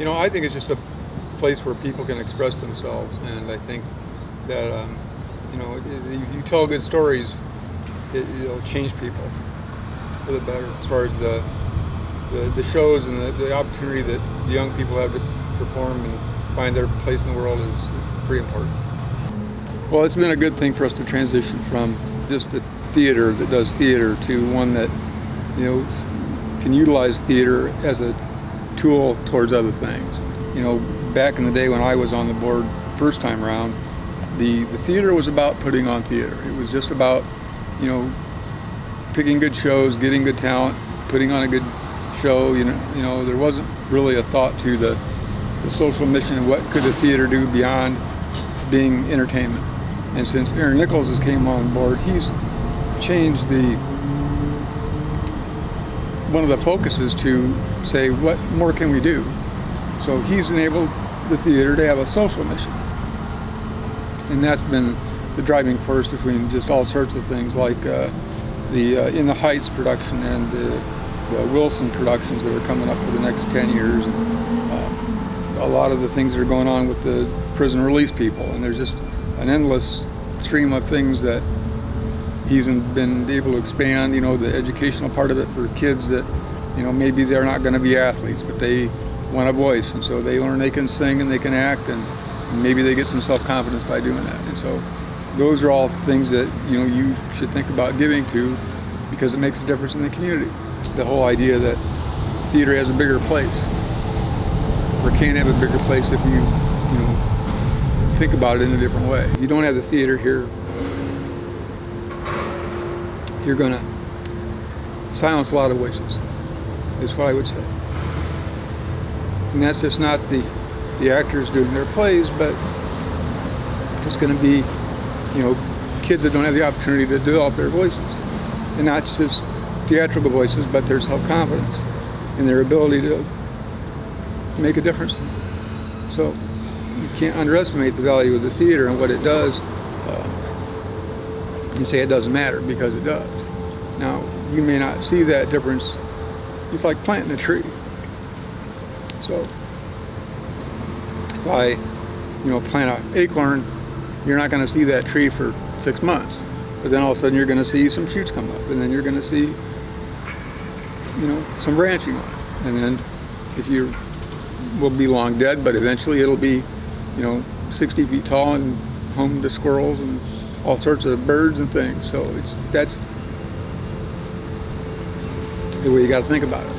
I think it's just a place where people can express themselves, and I think that if you tell good stories, it'll change people for the better. As far as the shows and the opportunity that the young people have to perform and find their place in the world is pretty important. Well, it's been a good thing for us to transition from just a theater that does theater to one that can utilize theater as a tool towards other things. Back in the day when I was on the board first time around, the theater was about putting on theater. It was just about picking good shows, getting good talent, putting on a good show. There wasn't really a thought to the social mission and what could the theater do beyond being entertainment. And since Aaron Nichols has came on board, he's changed one of the focuses to say, what more can we do? So he's enabled the theater to have a social mission. And that's been the driving force between just all sorts of things like the In the Heights production and the Wilson productions that are coming up for the next 10 years. And a lot of the things that are going on with the prison release people. And there's just an endless stream of things that he's been able to expand, the educational part of it for kids that, maybe they're not going to be athletes, but they want a voice, and so they learn they can sing and they can act, and maybe they get some self-confidence by doing that. And so those are all things that, you should think about giving to, because it makes a difference in the community. It's the whole idea that theater has a bigger place, or can have a bigger place if you think about it in a different way. If you don't have the theater here, you're going to silence a lot of voices, is what I would say. And that's just not the actors doing their plays, but it's going to be, kids that don't have the opportunity to develop their voices. And not just theatrical voices, but their self-confidence and their ability to make a difference. So you can't underestimate the value of the theater and what it does. You say it doesn't matter, because it does. Now, you may not see that difference. It's like planting a tree. So if I, plant an acorn, you're not going to see that tree for 6 months. But then all of a sudden you're going to see some shoots come up, and then you're going to see, some branching on it. And then if you will be long dead, but eventually it'll be, 60 feet tall and home to squirrels and all sorts of birds and things. So that's the way you got to think about it.